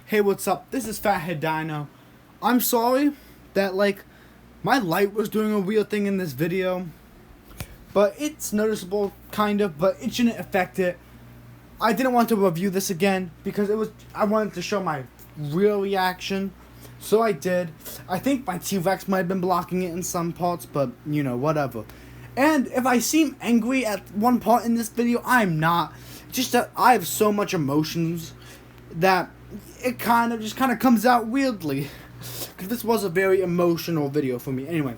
Hey, what's up? This is Fathead Dino. I'm sorry that, my light was doing a weird thing in this video, but it's noticeable, kind of, but it shouldn't affect it. I didn't want to review this again because I wanted to show my real reaction, so I did. I think my T-Rex might have been blocking it in some parts, but, whatever. And if I seem angry at one part in this video, I'm not. Just that I have so much emotions that it kind of comes out weirdly. Because this was a very emotional video for me. Anyway,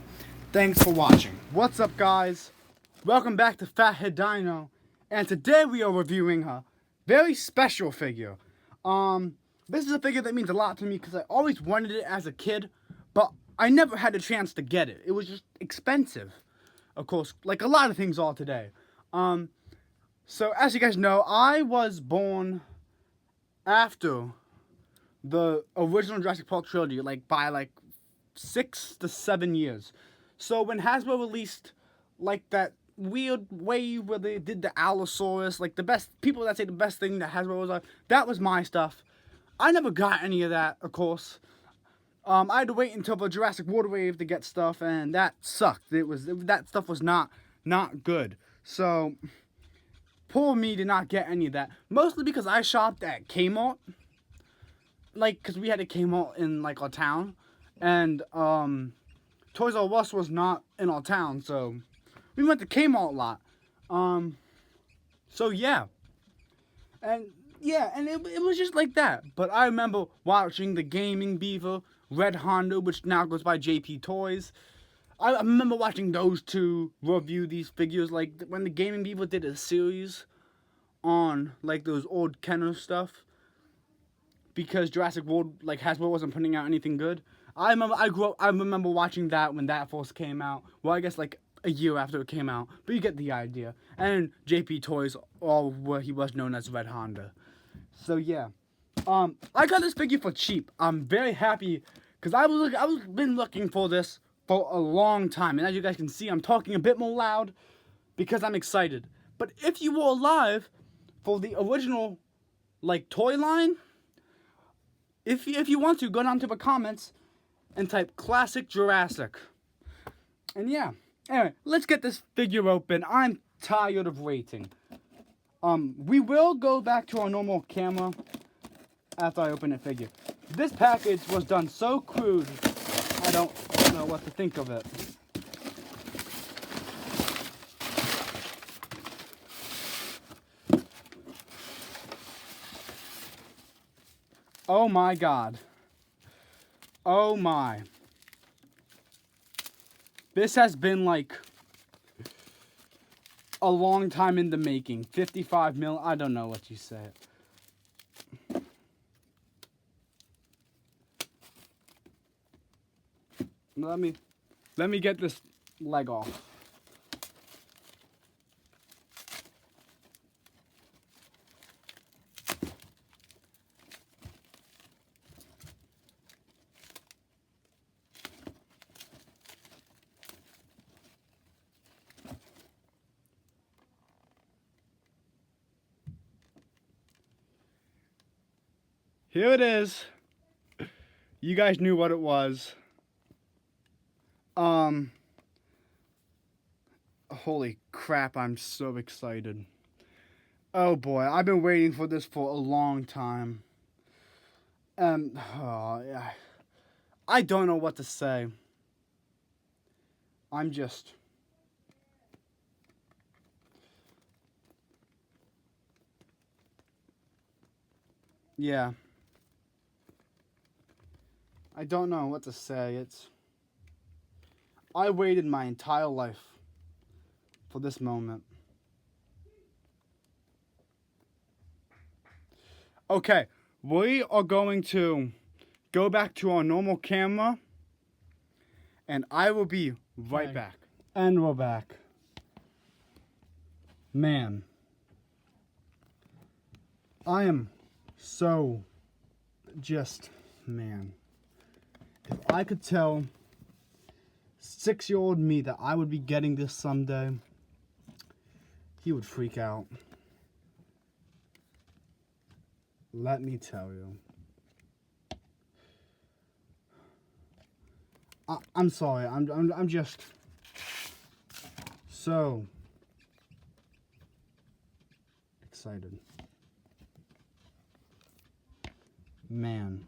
thanks for watching. What's up, guys? Welcome back to Fathead Dino. And today we are reviewing a very special figure. This is a figure that means a lot to me because I always wanted it as a kid, but I never had a chance to get it. It was just expensive. Of course, like a lot of things are today. So as you guys know, I was born after the original Jurassic Park trilogy, by 6 to 7 years. So when Hasbro released that weird wave where they did the Allosaurus, the best people that say the best thing that Hasbro was that was my stuff. I never got any of that, of course. I had to wait until the Jurassic World wave to get stuff, and that sucked. That stuff was not good. So poor me did not get any of that. Mostly because I shopped at Kmart. Because we had a Kmart in, our town. And, Toys R Us was not in our town, so we went to Kmart a lot. So, yeah. And, yeah, and it was just like that. But I remember watching the Gaming Beaver, Red Honda, which now goes by JP Toys. I remember watching those two review these figures, when the Gaming Beaver did a series on, those old Kenner stuff. Because Jurassic World, Hasbro wasn't putting out anything good. I remember watching that when that first came out. Well, I guess, a year after it came out. But you get the idea. And JP Toys, or what he was known as Red Honda. So, yeah. I got this figure for cheap. I'm very happy. Because I was been looking for this for a long time. And as you guys can see, I'm talking a bit more loud. Because I'm excited. But if you were alive for the original, toy line, if you want to, go down to the comments and type Classic Jurassic. And yeah. Anyway, let's get this figure open. I'm tired of waiting. We will go back to our normal camera after I open the figure. This package was done so crude, I don't know what to think of it. Oh my god. Oh my. This has been a long time in the making. 55 mil, I don't know what you say. Let me get this leg off. Here it is. You guys knew what it was. Holy crap, I'm so excited. Oh boy, I've been waiting for this for a long time. I don't know what to say. I'm just... Yeah. I don't know what to say. I waited my entire life for this moment. Okay, we are going to go back to our normal camera, and I will be right back. And we're back. Man, I am so man. If I could tell 6-year-old me that I would be getting this someday, he would freak out. Let me tell you. I'm sorry. I'm just so excited. Man.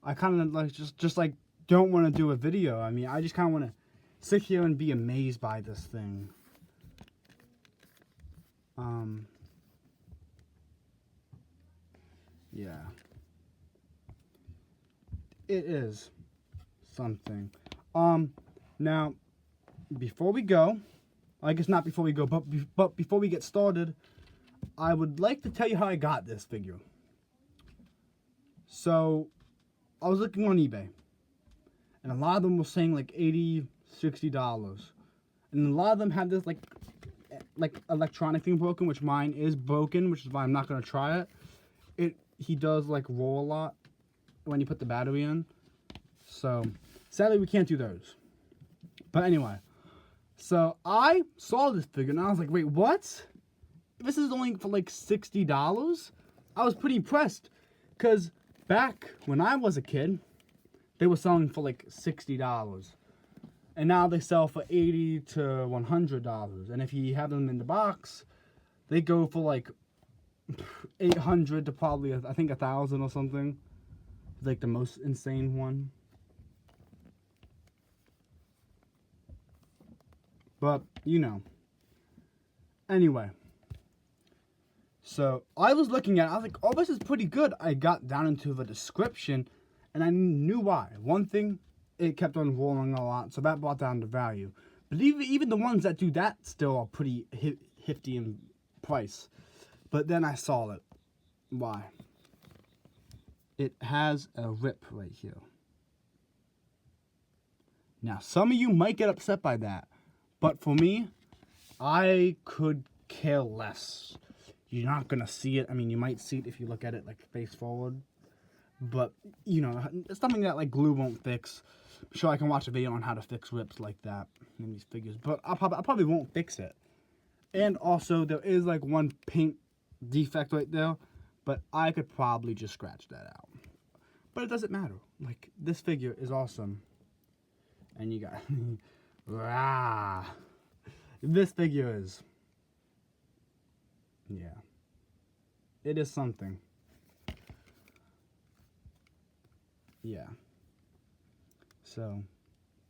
I kind of like just like don't want to do a video. I mean, I just kind of want to sit here and be amazed by this thing. Yeah. It is something. Now, before we go, I guess not before we go, but before we get started, I would like to tell you how I got this figure. So, I was looking on eBay, and a lot of them were saying like $80, $60, and a lot of them had this like electronic thing broken, which mine is broken, which is why I'm not gonna try it. He does like roll a lot when you put the battery in, so sadly we can't do those. But anyway, so I saw this figure and I was like, wait, what? This is only for like $60? I was pretty impressed, because back when I was a kid, they were selling for like $60. And now they sell for $80 to $100. And if you have them in the box, they go for like $800 to probably, I think, $1,000 or something. Like the most insane one. But, you know. Anyway. So, I was looking at it, I was like, oh, this is pretty good. I got down into the description, and I knew why. One thing, it kept on rolling a lot, so that brought down the value. But even the ones that do that still are pretty hefty in price. But then I saw it. Why? It has a rip right here. Now, some of you might get upset by that, but for me, I could care less. You're not gonna see it. I mean, you might see it if you look at it like face forward, but you know, it's something that like glue won't fix. I'm sure I can watch a video on how to fix rips like that in these figures, but I probably won't fix it. And also, there is like one paint defect right there, but I could probably just scratch that out. But it doesn't matter. Like, this figure is awesome. And you got rah. This figure is, yeah, it is something. Yeah. So,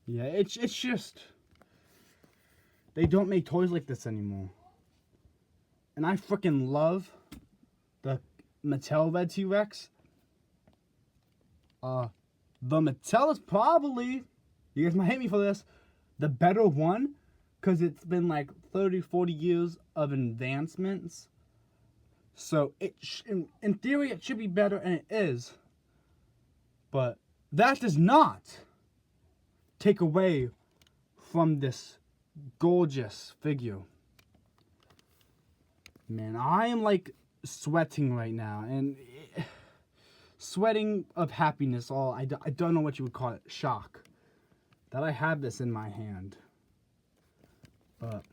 yeah, it's just, they don't make toys like this anymore. And I freaking love the Mattel Red T-Rex. The Mattel is probably, you guys might hate me for this, the better one, because it's been like 30, 40 years of advancements. So, in theory, it should be better, and it is. But that does not take away from this gorgeous figure. Man, I am like sweating right now, and sweating of happiness. I don't know what you would call it. Shock that I have this in my hand. But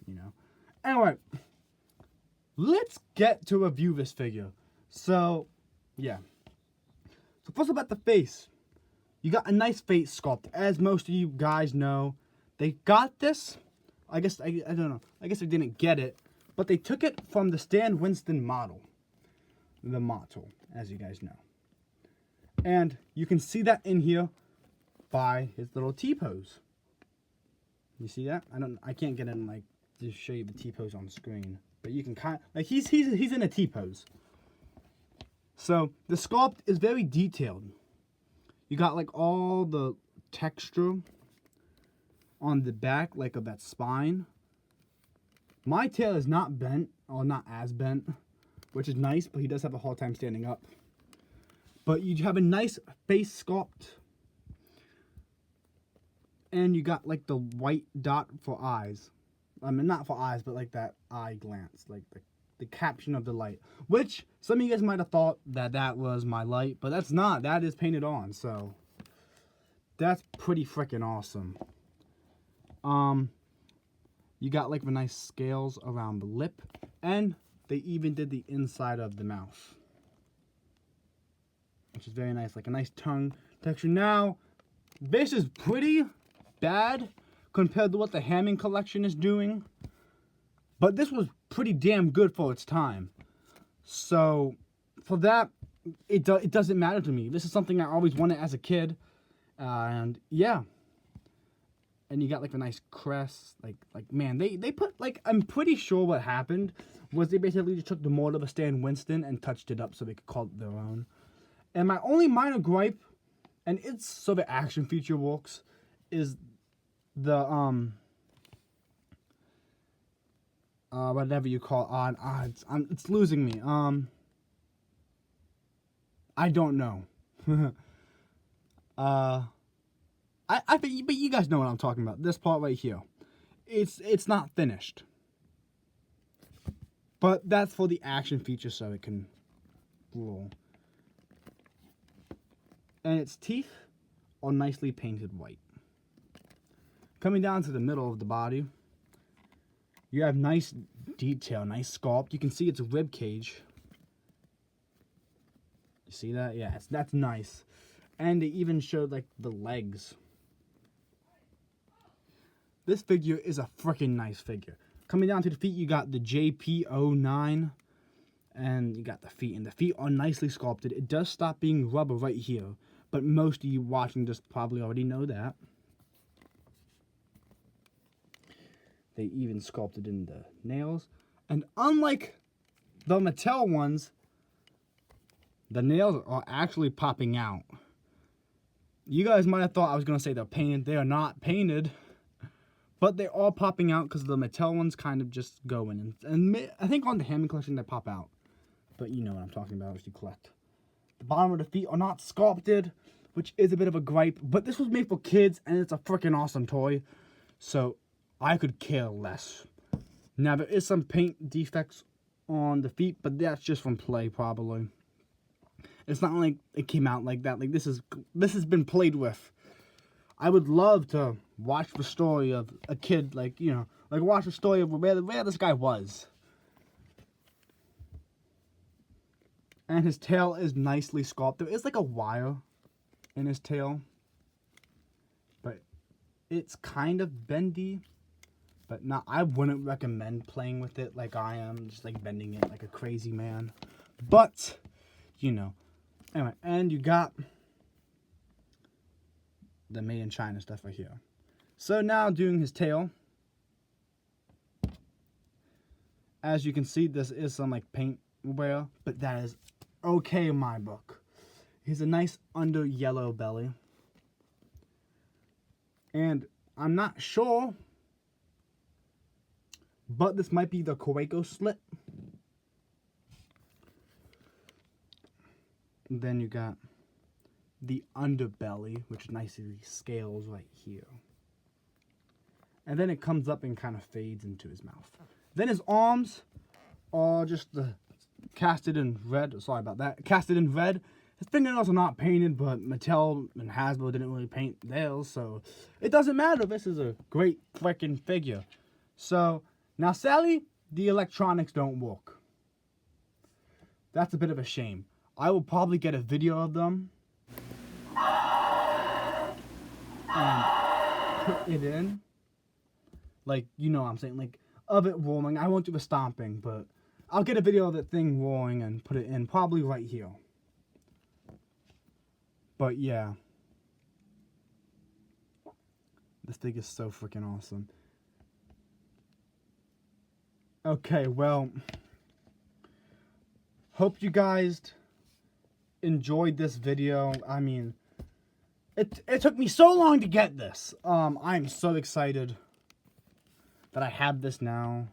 you know, anyway, let's get to review this figure. So yeah. So first about the face. You got a nice face sculpt, as most of you guys know. They got this. I guess I don't know. I guess they didn't get it. But they took it from the Stan Winston model. The motto, as you guys know. And you can see that in here by his little T-pose. You see that? I can't get in like to show you the T-pose on screen. But you can kind of, like he's in a T-pose. So the sculpt is very detailed. You got like all the texture on the back, like of that spine. My tail is not bent, or not as bent, which is nice, but he does have a hard time standing up. But you have a nice face sculpt. And you got like the white dot for eyes. I mean, not for eyes, but like that eye glance, like the caption of the light. Which, some of you guys might have thought that was my light, but that's not. That is painted on, so that's pretty freaking awesome. You got like the nice scales around the lip, and they even did the inside of the mouth. which is very nice, like a nice tongue texture. Now, this is pretty bad compared to what the Hammond collection is doing, but this was pretty damn good for its time. So, for that, it doesn't matter to me. This is something I always wanted as a kid, and yeah. And you got like a nice crest, like man, they put like, I'm pretty sure what happened was they basically just took the mold of a Stan Winston and touched it up so they could call it their own. And my only minor gripe, and it's so the action feature works, is the whatever you call it's losing me. I don't know. I think, but you guys know what I'm talking about. This part right here, it's not finished, but that's for the action feature, so it can roll. And its teeth are nicely painted white. Coming down to the middle of the body, you have nice detail, nice sculpt. You can see its rib cage. You see that? Yeah, that's nice. And they even showed like the legs. This figure is a freaking nice figure. Coming down to the feet, you got the JP09. And you got the feet. And the feet are nicely sculpted. It does stop being rubber right here. But most of you watching this probably already know that. They even sculpted in the nails. And unlike the Mattel ones, the nails are actually popping out. You guys might have thought I was going to say they're painted. They are not painted. But they are popping out because the Mattel ones kind of just go in. And I think on the Hammond collection they pop out. But you know what I'm talking about if you collect. The bottom of the feet are not sculpted, which is a bit of a gripe. But this was made for kids and it's a freaking awesome toy. So I could care less. Now there is some paint defects on the feet, but that's just from play probably. It's not like it came out like that. Like this has been played with. I would love to watch the story of a kid, like, you know, like watch the story of where this guy was. And his tail is nicely sculpted. It's like a wire in his tail. But it's kind of bendy. But not, I wouldn't recommend playing with it like I am, just like bending it like a crazy man. But, you know. Anyway, and you got the made in China stuff right here. So now doing his tail. As you can see, this is some like paint wear, but that is okay in my book. He's a nice under yellow belly. And I'm not sure, but this might be the Kuwaiko slit. Then you got the underbelly, which nicely scales right here. And then it comes up and kind of fades into his mouth. Then his arms are just casted in red. Sorry about that. Casted in red. His fingernails are not painted, but Mattel and Hasbro didn't really paint theirs, so it doesn't matter. This is a great freaking figure. So, now sadly, the electronics don't work. That's a bit of a shame. I will probably get a video of them and put it in. Like, you know what I'm saying, like, of it rolling. I won't do the stomping, but I'll get a video of that thing rolling and put it in, probably right here. But yeah. This thing is so freaking awesome. Okay, well, hope you guys enjoyed this video. I mean, it took me so long to get this. I'm so excited that I have this now.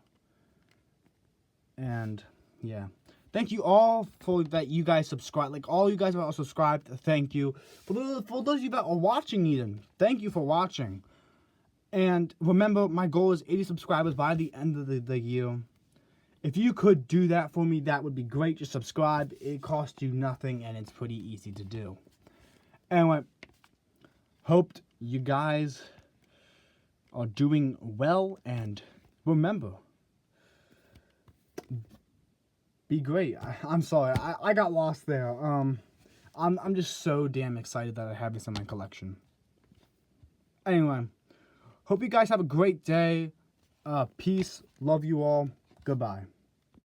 And yeah, thank you all for that. You guys subscribe, like all you guys are subscribed. Thank you for those of you that are watching. Even thank you for watching. And remember, my goal is 80 subscribers by the end of the year. If you could do that for me, that would be great. Just subscribe. It costs you nothing, and it's pretty easy to do. Anyway, hoped you guys are doing well, and remember, be great. I'm sorry, I got lost there. I'm just so damn excited that I have this in my collection. Anyway, hope you guys have a great day. Peace. Love you all. Goodbye.